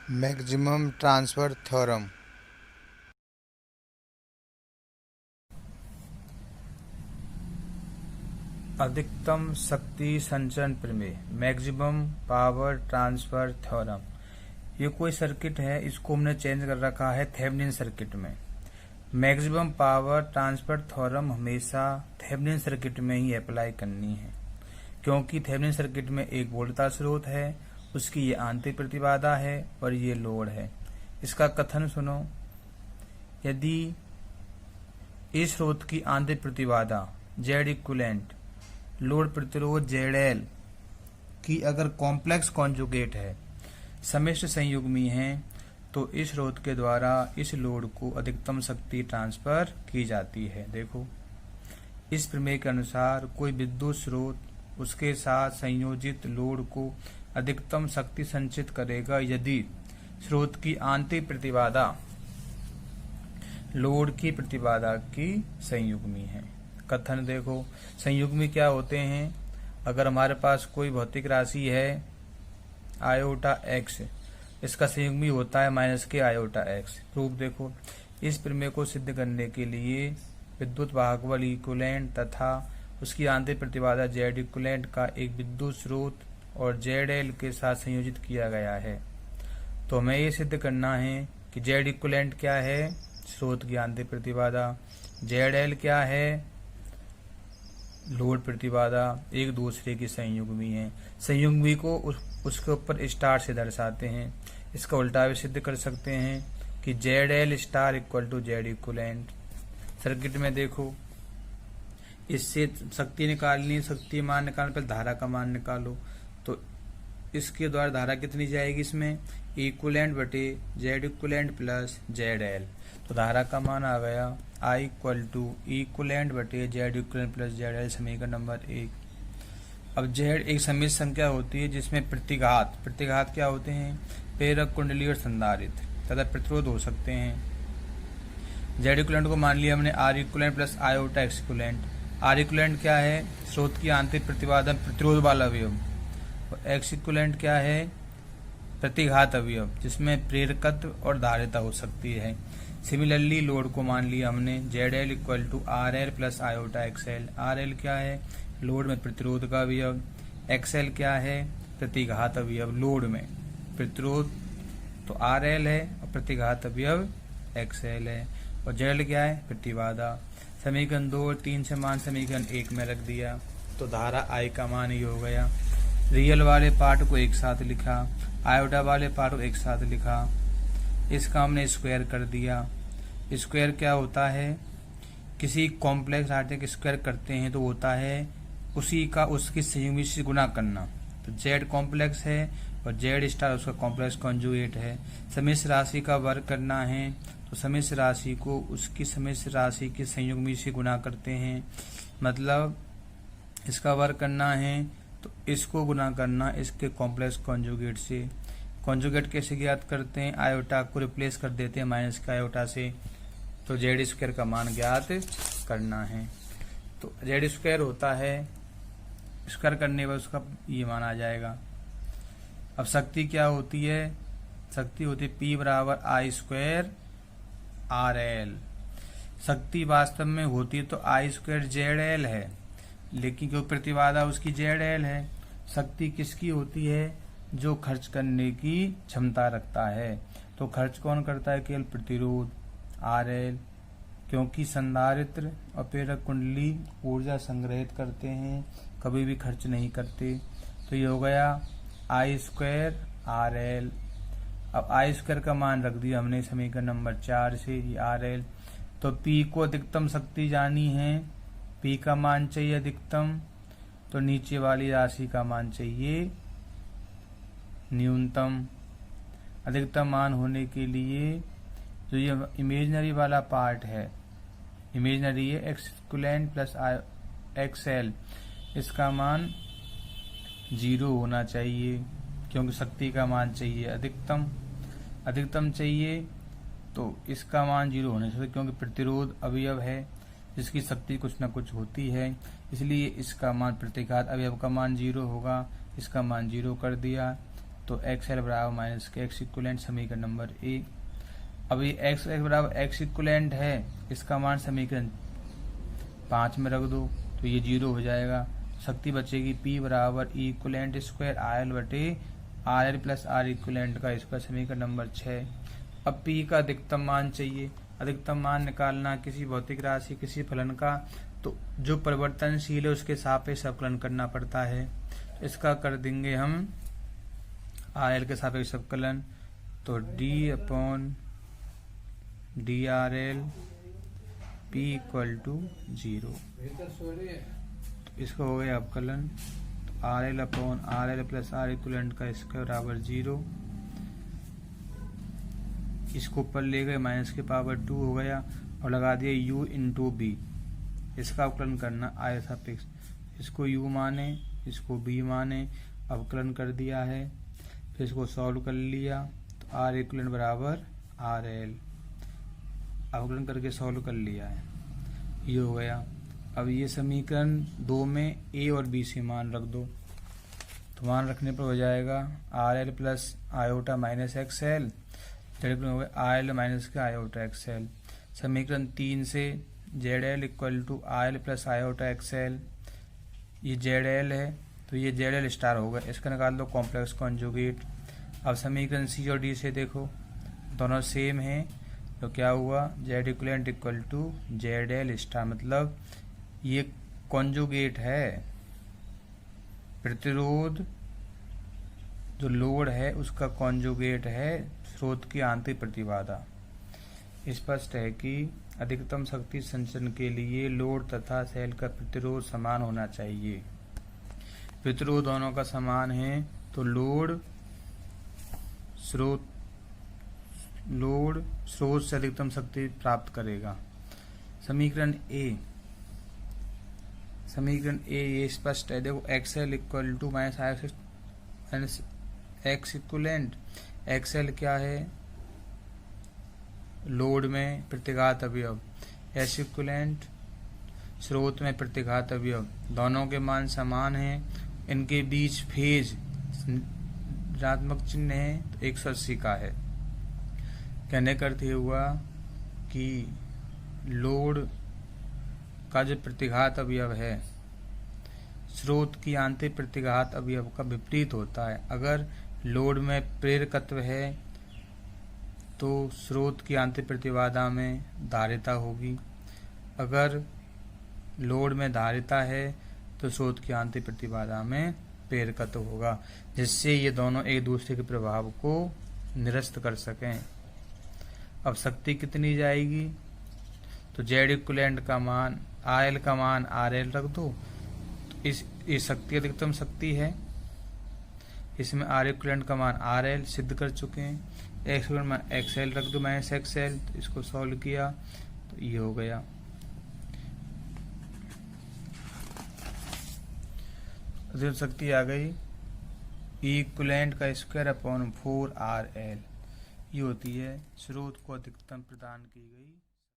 Maximum transfer theorem. अधिकतम शक्ति संचरण प्रमेय, मैक्सिमम पावर ट्रांसफर थ्योरम। ये कोई सर्किट है, इसको हमने चेंज कर रखा है थेवेनिन सर्किट में। मैक्सिमम पावर ट्रांसफर थ्योरम हमेशा थेवेनिन सर्किट में ही अप्लाई करनी है, क्योंकि थेवेनिन सर्किट में एक वोल्टेज स्रोत है, उसकी ये आंतरिक प्रतिबाधा है और ये लोड है। इसका कथन सुनो। यदि इस स्रोत की आंतरिक प्रतिबाधा जेड इक्विवेलेंट लोड प्रतिरोध ZL की अगर कॉम्प्लेक्स कॉन्जुगेट है, सम्मिश्र संयुग्मी है, तो इस स्रोत के द्वारा इस लोड को अधिकतम शक्ति ट्रांसफर की जाती है। देखो, इस प्रमेय के अनुसार कोई विद्युत स्रोत उसके साथ संयोजित लोड को अधिकतम शक्ति संचित करेगा यदि स्रोत की आंतरिक प्रतिबाधा लोड की प्रतिबाधा की संयुग्मी है। कथन देखो, संयुग्मी क्या होते हैं? अगर हमारे पास कोई भौतिक राशि है आयोटा x, इसका संयुग्मी होता है माइनस के आयोटा x। प्रूफ देखो, इस प्रमेय को सिद्ध करने के लिए विद्युत वाहक बल इक्विवेलेंट तथा उसकी आंतरिक प्रतिबाधा जेड इक्विवेलेंट का एक विद्युत स्रोत और ZL के साथ संयोजित किया गया है। तो हमें ये सिद्ध करना है कि जेड इक्विवेलेंट क्या है? स्रोत की आंतरिक प्रतिबाधा। ZL क्या है? लोड प्रतिबाधा। एक दूसरे की संयुग्मी है। संयुग्मी को उसके ऊपर स्टार से दर्शाते हैं। इसका उल्टा भी सिद्ध कर सकते हैं कि ZL star equal to Z equivalent. Circuit में देखो, इससे शक्ति निकालनी, शक्ति मान निकालने पर धारा का मान निकालो। तो इसके द्वारा धारा कितनी जाएगी? इसमें इक्विवेलेंट बटे जेड इक्विवेलेंट प्लस ZL। तो धारा का मान आ गया I इक्वल टू इक्विवेलेंट बटे जेड इक्विवेलेंट प्लस ZL, समीकरण नंबर 1। अब Z एक सम्मिश्र संख्या होती है जिसमें प्रतिघात क्या होते हैं? प्रेरक, कुंडली और संधारित्र तथा प्रतिरोध हो सकते हैं। Z इक्विवेलेंट को मान लिया हमने R equivalent plus iota X equivalent. R equivalent क्या है? स्रोत की आंतरिक प्रतिबाधा प्रतिरोध वाला अवयव। और X इक्विवेलेंट क्या है? प्रतिघात अवयव, जिसमें प्रेरकत्व और धारिता हो सकती है। सिमिलरली लोड को मान लिया हमने ZL equal to RL plus iota XL। RL क्या है? लोड में प्रतिरोध का अवयव। XL क्या है? प्रतिघात अवयव लोड में। प्रतिरोध तो RL है और प्रतिघात अवयव XL है। और ZL क्या है? प्रतिबाधा। समीकरण 2 और 3 से मान समीकरण 1 में रख दिया, तो धारा I का मान ही हो गया। रियल वाले पार्ट को एक साथ लिखा, आयोटा वाले पार्ट को एक साथ लिखा। इसका हमने स्क्वायर कर दिया। स्क्वायर क्या होता है? किसी कॉम्प्लेक्स आर्टिक स्क्वायर करते हैं तो होता है उसी का उसकी संयुग्मी से गुना करना। तो Z कॉम्प्लेक्स है और Z स्टार उसका कॉम्प्लेक्स कॉन्जुगेट है। सम्मिश्र राशि का वर्ग करना है तो सम्मिश्र राशि को उसकी सम्मिश्र राशि की संयुग्मी से गुना करते हैं। मतलब इसका वर्ग करना है तो इसको गुना करना इसके कॉम्प्लेक्स कॉन्जुगेट से। कॉन्जुगेट कैसे ज्ञात करते हैं? आयोटा को रिप्लेस कर देते हैं माइनस का आयोटा से, तो जेड स्क्वायर का मान ज्ञात करना है। तो जेड स्क्वायर होता है, स्क्वायर करने पर उसका ये मान आ जाएगा। अब शक्ति क्या होती है? शक्ति होती है P बराबर I स्क्वायर RL। शक्ति वास्तव में होती है तो I स्क्वायर ZL है, लेकिन क्योंकि प्रतिबाधा उसकी ZL है। शक्ति किसकी होती है? जो खर्च करने की क्षमता रखता है। तो खर्च कौन करता है? केवल प्रतिरोध RL, क्योंकि संधारित्र और प्रेरक कुंडली ऊर्जा संग्रहित करते हैं, कभी भी खर्च नहीं करते। तो ये हो गया I स्क्वायर RL। अब I स्क्वायर का मान रख दिया हमने समीकरण नंबर 4 से, ये RL। तो P को अधिकतम शक्ति जानी है, P का मान चाहिए अधिकतम, तो नीचे वाली राशि का मान चाहिए न्यूनतम। अधिकतम मान होने के लिए जो ये इमेजनरी वाला पार्ट है, इमेजनरी है X इक्विवेलेंट प्लस XL, इसका मान 0 होना चाहिए, क्योंकि शक्ति का मान चाहिए अधिकतम चाहिए, तो इसका मान 0 होना चाहिए, क्योंकि प्रतिरोध अवयव है जिसकी शक्ति कुछ न कुछ होती है, इसलिए इसका मान प्रतिघात अवयव का मान 0 होगा। इसका मान 0 कर दिया। तो एक्स एल बराबर माइनस के एक्स इक्वलेंट समीकरण नंबर ए। अब ये एक्स एक्स बराबर एक्स इक्वलेंट है, इसका मान समीकरण 5 में रख दो तो ये 0 हो जाएगा। शक्ति बचेगी P बराबर E equivalent square R L बटे R L plus R equivalent का स्क्वायर समीकरण नंबर 6। अब P का अधिकतम मान चाहिए। अधिकतम मान निकालना किसी भौतिक राशि किसी फलन का, तो जो परिवर्तनशील है उसके सापेक्ष अवकलन करना पड़ता है। इसका कर देंगे हम आर एल के सापेक्ष अवकलन, तो D upon D R L P equal to 0। इसका हो गया अवकलन, तो R L upon R L plus R equivalent का स्क्वायर बराबर 0। इसको ऊपर ले गए माइनस के पावर 2 हो गया और लगा दिया u इंटू बी। इसका अवकलन करना आय सापेक्ष, इसको u माने इसको b माने, अवकलन कर दिया है। फिर इसको सॉल्व कर लिया तो आर इक्वलेंट बराबर आर एल, अवकलन करके सॉल्व कर लिया है, ये हो गया। अब ये समीकरण 2 में a और b से मान रख दो, तो मान रखने पर हो जाएगा R L plus iota minus X L, हो गया आर एल माइनस का आयोटा एक्स एल। समीकरण 3 से Z L equal to R L plus iota X L, ये जेड एल है तो ये जेड एल स्टार होगा, इसका निकाल दो कॉम्प्लेक्स कॉन्जुगेट। अब समीकरण सी और डी से देखो दोनों सेम हैं, तो क्या हुआ Z equivalent equal to Z L star, मतलब ये कॉन्जुगेट है। प्रतिरोध जो लोड है उसका कॉन्जुगेट है स्रोत की आंतरिक प्रतिबाधा। स्पष्ट है कि अधिकतम शक्ति संचरण के लिए लोड तथा सेल का प्रतिरोध समान होना चाहिए। प्रतिरोध दोनों का समान है तो लोड स्रोत से अधिकतम शक्ति प्राप्त करेगा। समीकरण ए ये स्पष्ट है, देखो X L equal to minus X equivalent. X L क्या है, लोड में प्रतिघात अवयव, एस इक्वलेंट स्रोत में प्रतिघात अवयव, दोनों के मान समान हैं। इनके बीच फेज ऋणात्मक चिन्ह है तो 180 का है। कहने का अर्थ ये हुआ कि लोड का जो प्रतिघात अवयव है स्रोत की आंतरिक प्रतिघात अवयव का विपरीत होता है। अगर लोड में प्रेरकत्व है तो स्रोत की आंतरिक प्रतिबाधा में धारिता होगी, अगर लोड में धारिता है तो स्रोत की आंतरिक प्रतिबाधा में प्रेरकत्व होगा, जिससे ये दोनों एक दूसरे के प्रभाव को निरस्त कर सकें। अब शक्ति कितनी जाएगी, तो जेड इक्वलेंट का मान आर एल का मान आर एल रख दो, तो ये शक्ति अधिकतम शक्ति है, इसमें आर इक्वलेंट का मान आर एल सिद्ध कर चुके हैं। एक्स इक्वलेंट मान एक्स एल रख दो माइनस एक्स एल, तो इसको सॉल्व किया तो ये हो गया। अधिकतम शक्ति आ गई ई इक्वलेंट का स्क्वायर अपॉन 4 आर एल, ये होती है स्रोत को अधिकतम प्रदान की गई